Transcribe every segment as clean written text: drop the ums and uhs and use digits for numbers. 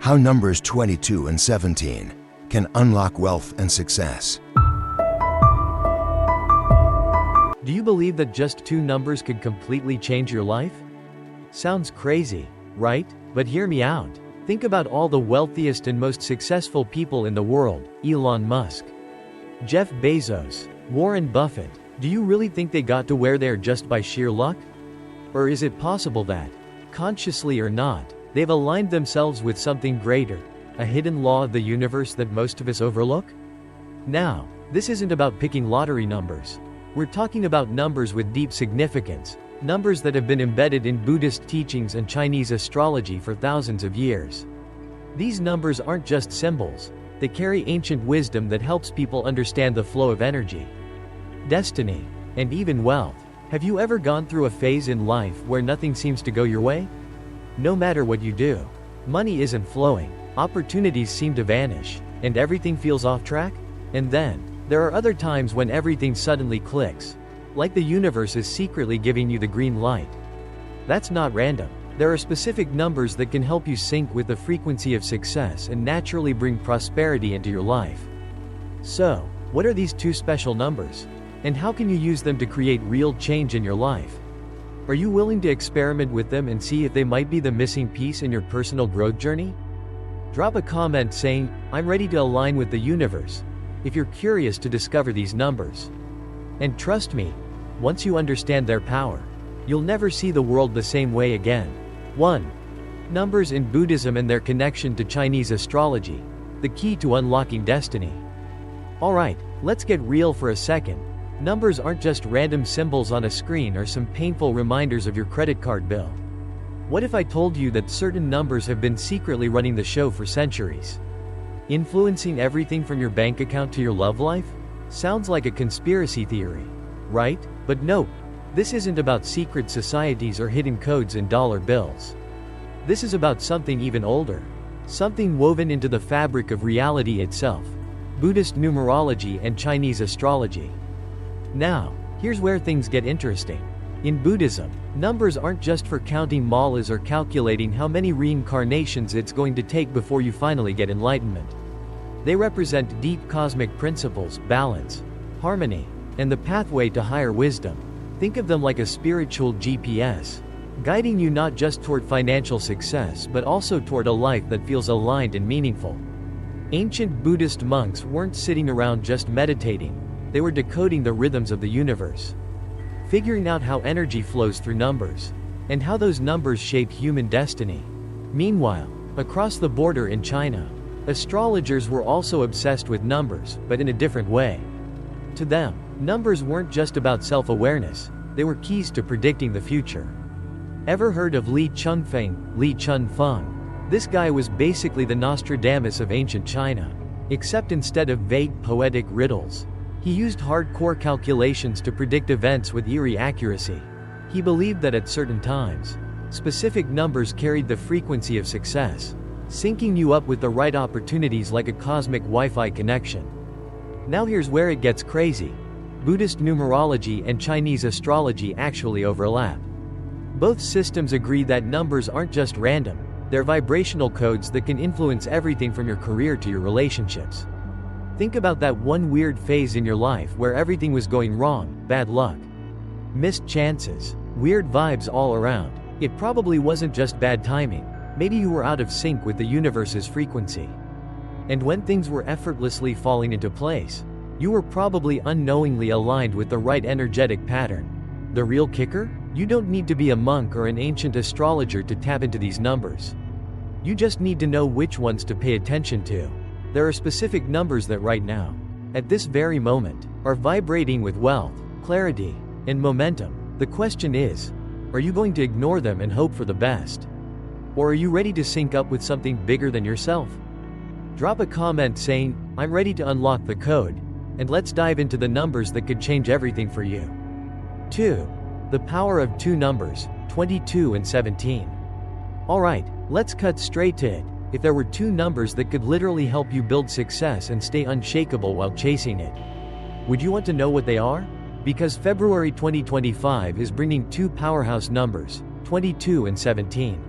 How numbers 22 and 17 can unlock wealth and success. Do you believe that just two numbers could completely change your life? Sounds crazy, right? But hear me out. Think about all the wealthiest and most successful people in the world: Elon Musk, Jeff Bezos, Warren Buffett. Do you really think they got to where they are just by sheer luck? Or is it possible that, consciously or not, they've aligned themselves with something greater, a hidden law of the universe that most of us overlook? Now, this isn't about picking lottery numbers. We're talking about numbers with deep significance, numbers that have been embedded in Buddhist teachings and Chinese astrology for thousands of years. These numbers aren't just symbols, they carry ancient wisdom that helps people understand the flow of energy, destiny, and even wealth. Have you ever gone through a phase in life where nothing seems to go your way? No matter what you do, money isn't flowing, opportunities seem to vanish, and everything feels off track? And then, there are other times when everything suddenly clicks, like the universe is secretly giving you the green light. That's not random. There are specific numbers that can help you sync with the frequency of success and naturally bring prosperity into your life. So, what are these two special numbers? And how can you use them to create real change in your life? Are you willing to experiment with them and see if they might be the missing piece in your personal growth journey? Drop a comment saying, "I'm ready to align with the universe," if you're curious to discover these numbers. And trust me, once you understand their power, you'll never see the world the same way again. 1. Numbers in Buddhism and their connection to Chinese astrology, the key to unlocking destiny. Alright, let's get real for a second. Numbers aren't just random symbols on a screen or some painful reminders of your credit card bill. What if I told you that certain numbers have been secretly running the show for centuries? Influencing everything from your bank account to your love life? Sounds like a conspiracy theory, right? But nope, this isn't about secret societies or hidden codes in dollar bills. This is about something even older. Something woven into the fabric of reality itself: Buddhist numerology and Chinese astrology. Now, here's where things get interesting. In Buddhism, numbers aren't just for counting malas or calculating how many reincarnations it's going to take before you finally get enlightenment. They represent deep cosmic principles, balance, harmony, and the pathway to higher wisdom. Think of them like a spiritual GPS, guiding you not just toward financial success but also toward a life that feels aligned and meaningful. Ancient Buddhist monks weren't sitting around just meditating. They were decoding the rhythms of the universe, figuring out how energy flows through numbers, and how those numbers shape human destiny. Meanwhile, across the border in China, astrologers were also obsessed with numbers, but in a different way. To them, numbers weren't just about self-awareness, they were keys to predicting the future. Ever heard of Li Chunfeng? This guy was basically the Nostradamus of ancient China, except instead of vague poetic riddles, he used hardcore calculations to predict events with eerie accuracy. He believed that at certain times, specific numbers carried the frequency of success, syncing you up with the right opportunities like a cosmic Wi-Fi connection. Now here's where it gets crazy. Buddhist numerology and Chinese astrology actually overlap. Both systems agree that numbers aren't just random, they're vibrational codes that can influence everything from your career to your relationships. Think about that one weird phase in your life where everything was going wrong: bad luck, missed chances, weird vibes all around. It probably wasn't just bad timing. Maybe you were out of sync with the universe's frequency. And when things were effortlessly falling into place, you were probably unknowingly aligned with the right energetic pattern. The real kicker? You don't need to be a monk or an ancient astrologer to tap into these numbers. You just need to know which ones to pay attention to. There are specific numbers that right now, at this very moment, are vibrating with wealth, clarity, and momentum. The question is, are you going to ignore them and hope for the best? Or are you ready to sync up with something bigger than yourself? Drop a comment saying, "I'm ready to unlock the code," and let's dive into the numbers that could change everything for you. 2. The power of two numbers, 22 and 17. Alright, let's cut straight to it. If there were two numbers that could literally help you build success and stay unshakable while chasing it, would you want to know what they are? Because February 2025 is bringing two powerhouse numbers, 22 and 17.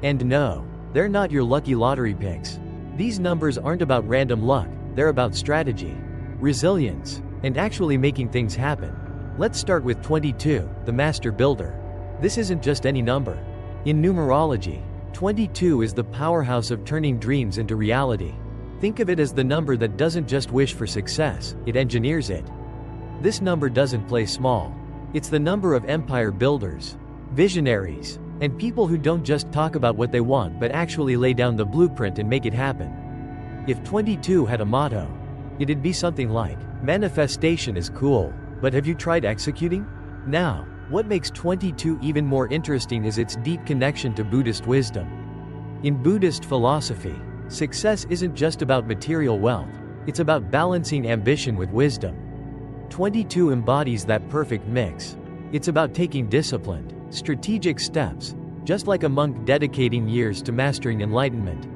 And no, They're not your lucky lottery picks. These numbers aren't about random luck, they're about strategy, resilience, and actually making things happen. Let's start with 22, the master builder. This isn't just any number. In numerology, 22 is the powerhouse of turning dreams into reality. Think of it as the number that doesn't just wish for success, it engineers it. This number doesn't play small. It's the number of empire builders, visionaries, and people who don't just talk about what they want but actually lay down the blueprint and make it happen. If 22 had a motto, it'd be something like, manifestation is cool, but have you tried executing? Now, what makes 22 even more interesting is its deep connection to Buddhist wisdom. In Buddhist philosophy, success isn't just about material wealth, it's about balancing ambition with wisdom. 22 embodies that perfect mix. It's about taking disciplined, strategic steps, just like a monk dedicating years to mastering enlightenment.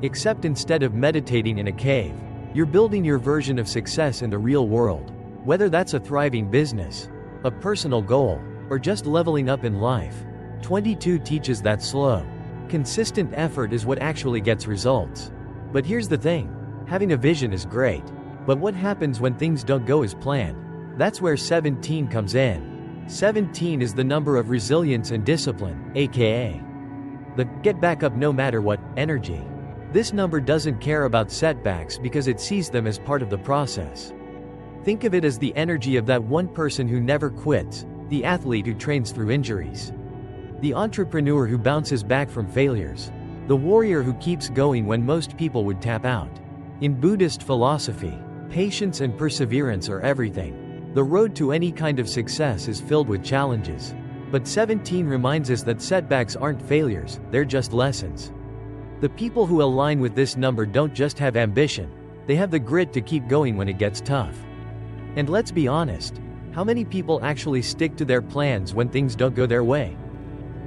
Except instead of meditating in a cave, you're building your version of success in the real world. Whether that's a thriving business, a personal goal, or just leveling up in life, 22 teaches that slow, consistent effort is what actually gets results. But here's the thing, having a vision is great. But what happens when things don't go as planned? That's where 17 comes in. 17 is the number of resilience and discipline, aka the get back up no matter what energy. This number doesn't care about setbacks because it sees them as part of the process. Think of it as the energy of that one person who never quits, the athlete who trains through injuries, the entrepreneur who bounces back from failures, the warrior who keeps going when most people would tap out. In Buddhist philosophy, patience and perseverance are everything. The road to any kind of success is filled with challenges. But 17 reminds us that setbacks aren't failures, they're just lessons. The people who align with this number don't just have ambition, they have the grit to keep going when it gets tough. And let's be honest, how many people actually stick to their plans when things don't go their way?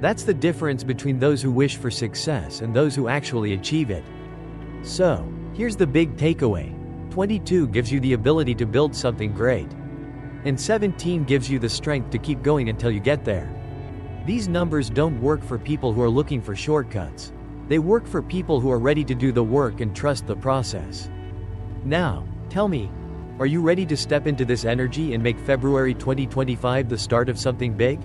That's the difference between those who wish for success and those who actually achieve it. So, here's the big takeaway. 22 gives you the ability to build something great. And 17 gives you the strength to keep going until you get there. These numbers don't work for people who are looking for shortcuts. They work for people who are ready to do the work and trust the process. Now, tell me, are you ready to step into this energy and make February 2025 the start of something big?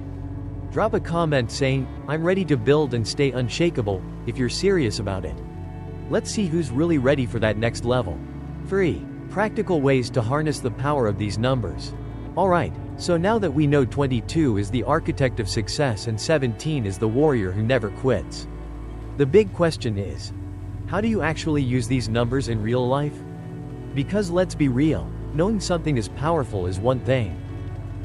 Drop a comment saying, I'm ready to build and stay unshakable, if you're serious about it. Let's see who's really ready for that next level. 3. Practical ways to harness the power of these numbers. Alright, so now that we know 22 is the architect of success and 17 is the warrior who never quits, the big question is, how do you actually use these numbers in real life? Because let's be real, knowing something is powerful is one thing.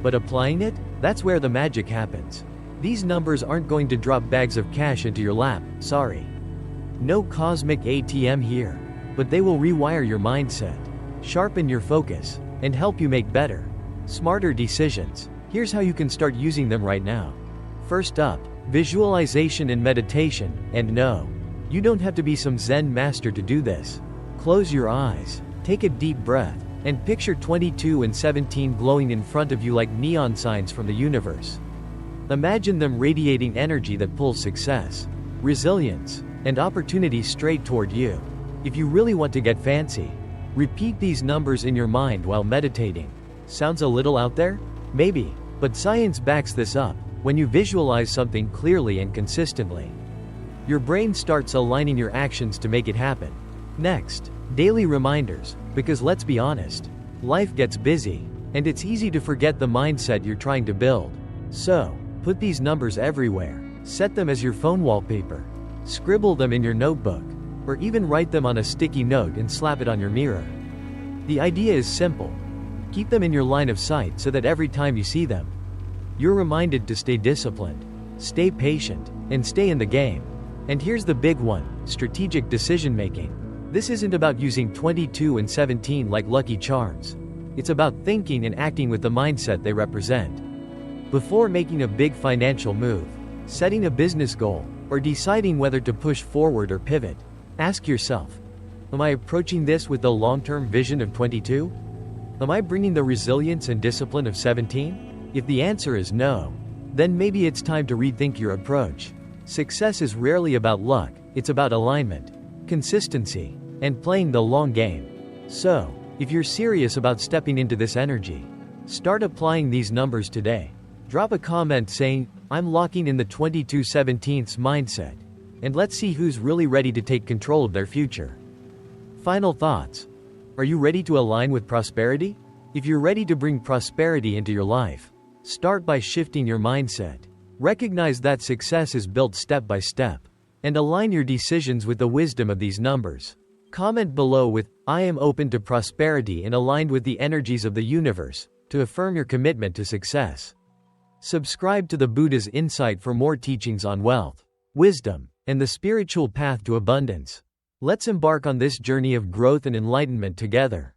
But applying it? That's where the magic happens. These numbers aren't going to drop bags of cash into your lap, sorry. No cosmic ATM here. But they will rewire your mindset, sharpen your focus, and help you make better, smarter decisions. Here's how you can start using them right now. First up, visualization and meditation. And no, you don't have to be some Zen master to do this. Close your eyes, take a deep breath, and picture 22 and 17 glowing in front of you like neon signs from the universe. Imagine them radiating energy that pulls success, resilience, and opportunity straight toward you. If you really want to get fancy, repeat these numbers in your mind while meditating. Sounds a little out there? Maybe, but science backs this up. When you visualize something clearly and consistently, your brain starts aligning your actions to make it happen. Next, daily reminders, because let's be honest, life gets busy, and it's easy to forget the mindset you're trying to build. So, put these numbers everywhere. Set them as your phone wallpaper. Scribble them in your notebook, or even write them on a sticky note and slap it on your mirror. The idea is simple. Keep them in your line of sight so that every time you see them, you're reminded to stay disciplined, stay patient, and stay in the game. And here's the big one, strategic decision making. This isn't about using 22 and 17 like lucky charms. It's about thinking and acting with the mindset they represent. Before making a big financial move, setting a business goal, or deciding whether to push forward or pivot, ask yourself, am I approaching this with the long-term vision of 22? Am I bringing the resilience and discipline of 17? If the answer is no, then maybe it's time to rethink your approach. Success is rarely about luck, It's about alignment, consistency, and playing the long game. So, if you're serious about stepping into this energy, start applying these numbers today. Drop a comment saying, "I'm locking in the 2217's mindset," and let's see who's really ready to take control of their future. Final thoughts. Are you ready to align with prosperity? If you're ready to bring prosperity into your life, start by shifting your mindset. Recognize that success is built step by step, and align your decisions with the wisdom of these numbers. Comment below with, "I am open to prosperity and aligned with the energies of the universe," to affirm your commitment to success. Subscribe to the Buddha's Insight for more teachings on wealth, wisdom, and the spiritual path to abundance. Let's embark on this journey of growth and enlightenment together.